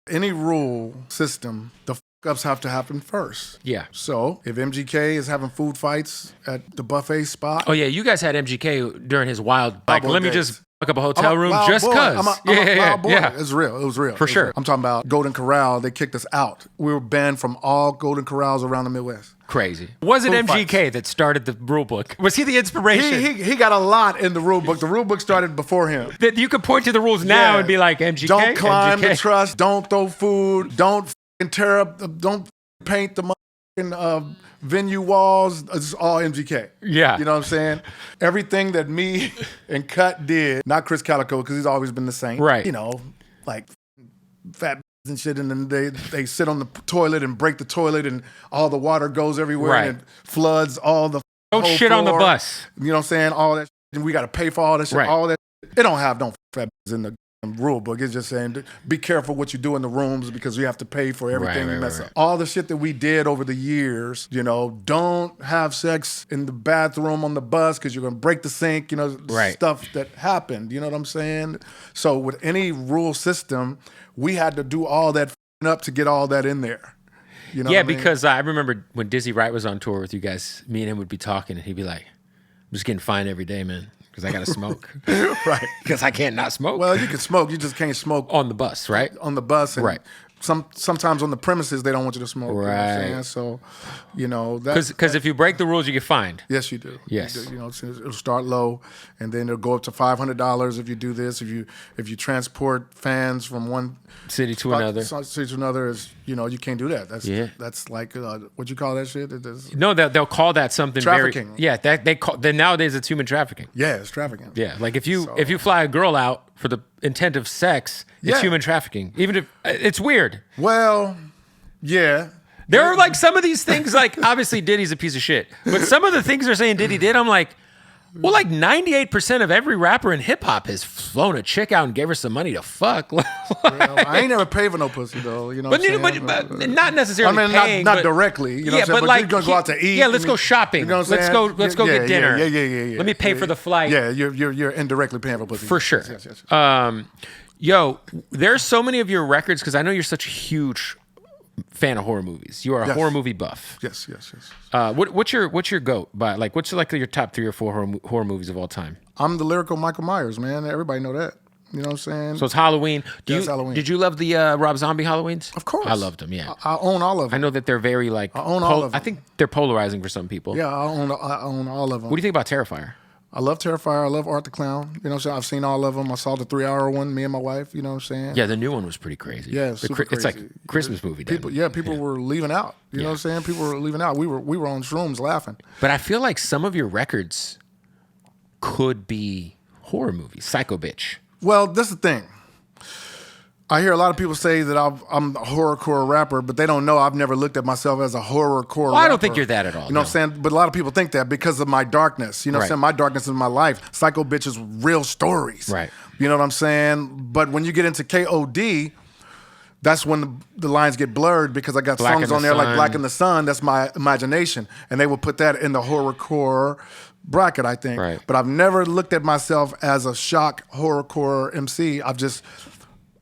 Any rule system, the ups have to happen first. Yeah. So if MGK is having food fights at the buffet spot. Oh, yeah. You guys had MGK during his wild, like, let me just fuck up a hotel I'm a room wild just boy. because. I'm a wild boy. Yeah. It's real. It was real. For sure. I'm talking about Golden Corral. They kicked us out. We were banned from all Golden Corrals around the Midwest. Crazy. Was it Food MGK fights. that started the rule book? Was he the inspiration? He got a lot in the rule book. The rule book started before him. That you could point to the rules now and be like, MGK? Don't climb MGK. the truss. Don't throw food. Don't tear up. Don't paint the venue walls. It's all MGK. Yeah. You know what I'm saying? Everything that me and Cut did, not Chris Calico, because he's always been the same. Right. You know, like fat and shit, and then they sit on the toilet and break the toilet, and all the water goes everywhere, Right. and it floods all the Don't whole shit on the floor. bus. You know what I'm saying? All that shit, and we got to pay for all that shit. Right. All that. It don't have no fat in the rule book. It's just saying be careful what you do in the rooms because you have to pay for everything you mess up. All the shit that we did over the years, you know, don't have sex in the bathroom on the bus because you're going to break the sink, you know, stuff that happened. You know what I'm saying? So with any rule system, we had to do all that up to get all that in there. You know Yeah, what I mean? because I remember when Dizzy Wright was on tour with you guys, me and him would be talking, and he'd be like, I'm just getting fined every day, man, because I got to smoke. Right. Because I can't not smoke. Well, you can smoke. You just can't smoke on the bus, right? On the bus. And right. Sometimes on the premises, they don't want you to smoke. Right. You know what I'm saying? So, you know. Because if you break the rules, you get fined. Yes, you do. Yes. You know, it'll start low, and then it'll go up to $500 if you do this. If you transport fans from one city to another. City to another, is, you know, you can't do that. That's like, what you call that shit? No, they'll call that something trafficking. Then nowadays it's human trafficking. Yeah, it's trafficking. Yeah, like if you fly a girl out for the intent of sex, it's human trafficking. Even if it's weird. Well, yeah. There are like some of these things, like obviously Diddy's a piece of shit, but some of the things they're saying Diddy did, I'm like, well, like 98% of every rapper in hip hop has flown a chick out and gave her some money to fuck. I ain't never paid for no pussy though, you know. But not necessarily. I mean, paying, not directly. You know what I'm saying? but like you're gonna go out to eat. Yeah, let's go shopping. You know what I'm saying? Let's go get dinner. Yeah. Let me pay for the flight. Yeah, you're indirectly paying for pussy. For sure. Yes. Yo, there's so many of your records because I know you're such a huge fan of horror movies. You are a horror movie buff. Yes. What's your goat? What's like your top 3 or 4 horror movies of all time? I'm the lyrical Michael Myers, man. Everybody know that. You know what I'm saying? So it's Halloween. Halloween. Did you love the Rob Zombie Halloweens? Of course. I loved them, yeah. I own all of them. I know that they're very I own all of them. I think they're polarizing for some people. Yeah, I own all of them. What do you think about Terrifier? I love Terrifier. I love Art the Clown. You know what I'm saying? I've seen all of them. I saw the 3-hour one, me and my wife. You know what I'm saying? Yeah, the new one was pretty crazy. Yeah, super crazy. It's like a Christmas movie. People were leaving out. You know what I'm saying? People were leaving out. We were on shrooms laughing. But I feel like some of your records could be horror movies. Psycho Bitch. Well, this is the thing. I hear a lot of people say that I'm a horrorcore rapper, but they don't know I've never looked at myself as a horrorcore rapper. I don't think you're that at all. You know what I'm saying? But a lot of people think that because of my darkness. You know what I'm saying? My darkness is my life. Psycho Bitch is real stories. Right. You know what I'm saying? But when you get into KOD, that's when the lines get blurred because I got songs on there like Black in the Sun. That's my imagination. And they will put that in the horrorcore bracket, I think. Right. But I've never looked at myself as a shock horrorcore MC.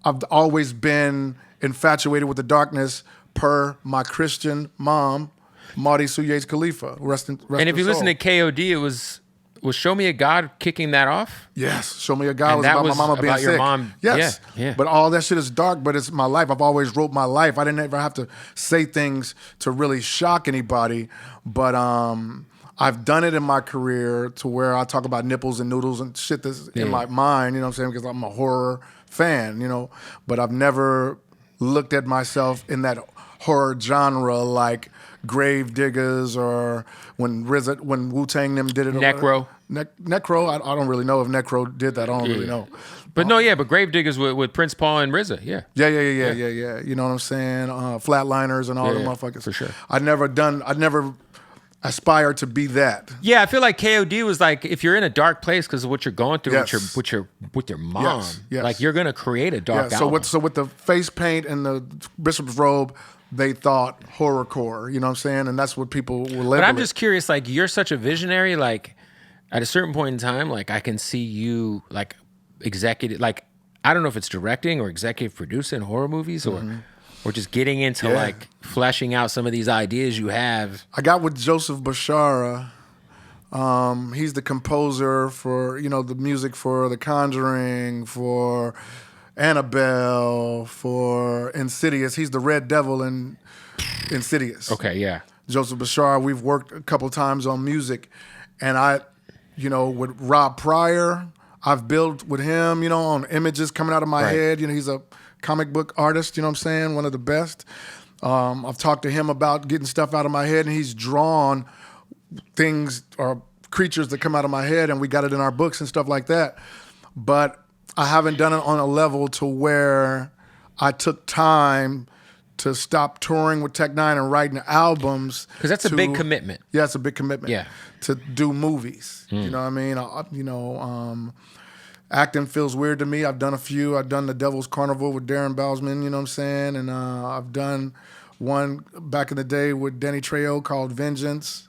I've always been infatuated with the darkness per my Christian mom, Marty Suya's Khalifa. Rest and if you listen to KOD, it was Show Me a God kicking that off? Yes. Show Me a God was about my mama being sick. Your mom. Yes. Yeah. But all that shit is dark, but it's my life. I've always wrote my life. I didn't ever have to say things to really shock anybody. But I've done it in my career to where I talk about nipples and noodles and shit that's in my mind, you know what I'm saying? Because I'm a horror fan, you know, but I've never looked at myself in that horror genre like Grave Diggers or when Wu-Tang them did it. Necro. Necro, I don't really know if Necro did that. I don't really know. But but Grave Diggers with Prince Paul and RZA, yeah. Yeah. You know what I'm saying? Flatliners and all the motherfuckers. For sure. I'd never aspire to be that. Yeah, I feel like KOD was like if you're in a dark place because of what you're going through with your mom, like you're gonna create a dark album. So with the face paint and the bishop's robe, they thought horrorcore. You know what I'm saying? And that's what people will label. But I'm just curious, like you're such a visionary. Like at a certain point in time, like I can see you like executive. Like I don't know if it's directing or executive producing horror movies or just getting into like fleshing out some of these ideas you have. I got with Joseph Bashara. He's the composer for, the music for The Conjuring, for Annabelle, for Insidious. He's the Red Devil in Insidious. Okay, yeah. Joseph Bashar, we've worked a couple times on music. And with Rob Pryor, I've built with him, on images coming out of my head. He's a comic book artist, you know what I'm saying? One of the best. I've talked to him about getting stuff out of my head, and he's drawn things or creatures that come out of my head, and we got it in our books and stuff like that. But I haven't done it on a level to where I took time to stop touring with N9ne and writing albums. Because that's a big commitment. Yeah, it's a big commitment. Yeah. To do movies. You know what I mean? Acting feels weird to me. I've done a few. I've done The Devil's Carnival with Darren Bousman, you know what I'm saying? And I've done one back in the day with Danny Trejo called Vengeance.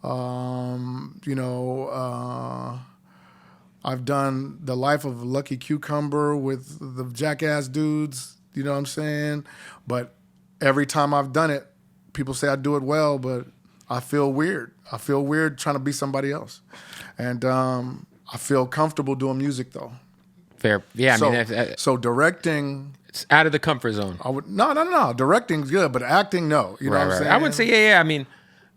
I've done The Life of Lucky Cucumber with the Jackass dudes, you know what I'm saying? But every time I've done it, people say I do it well, but I feel weird. I feel weird trying to be somebody else. And I feel comfortable doing music though. Fair. Yeah, so directing, it's out of the comfort zone. No. Directing's good, but acting, no. You know what I'm saying? I wouldn't say yeah. I mean,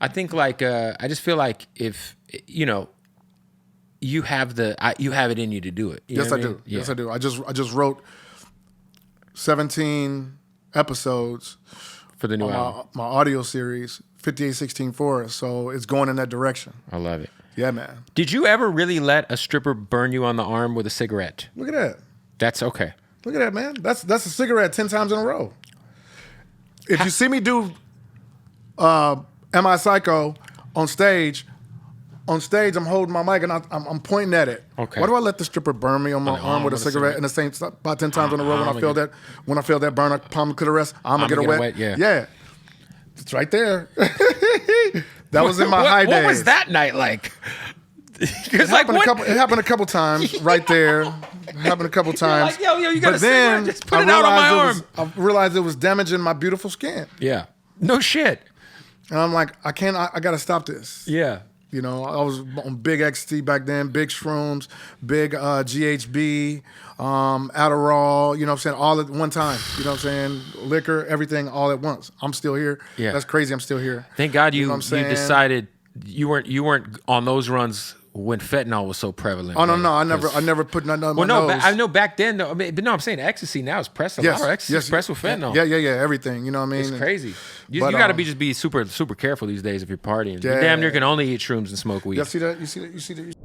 I think like I just feel like if you have it in you to do it. Yes, I do. Yeah. Yes, I do. I just wrote 17 episodes for the new album. My audio series, 5816 Forest. So it's going in that direction. I love it. Yeah, man. Did you ever really let a stripper burn you on the arm with a cigarette? Look at that. That's okay. Look at that, man. That's a cigarette 10 times in a row. If you see me do Am I Psycho on stage, I'm holding my mic and I'm pointing at it. Okay. Why do I let the stripper burn me on my arm with a cigarette in the same about 10 times in a row when I feel that burn, I palm to the rest, I'm gonna get it wet. Yeah. It's right there. That was in my high days. What was that night like? It happened a couple times right there. It happened a couple times. Like, yo, you got but then just put it out on my arm. I realized it was damaging my beautiful skin. Yeah. No shit. And I'm like, I got to stop this. Yeah. I was on big XT back then, big shrooms, big GHB, Adderall, you know what I'm saying, all at one time. You know what I'm saying? Liquor, everything all at once. I'm still here. Yeah. That's crazy. I'm still here. Thank God you saying? decided you weren't on those runs when fentanyl was so prevalent. Oh, no. I never put nothing on my nose. I know back then, though. But no, I'm saying ecstasy now is pressed. A lot of ecstasy is pressed with fentanyl. Yeah, everything. You know what I mean? It's crazy. You got to be super, super careful these days if you're partying. Yeah. You damn near can only eat shrooms and smoke weed. Yeah, see that? You see that?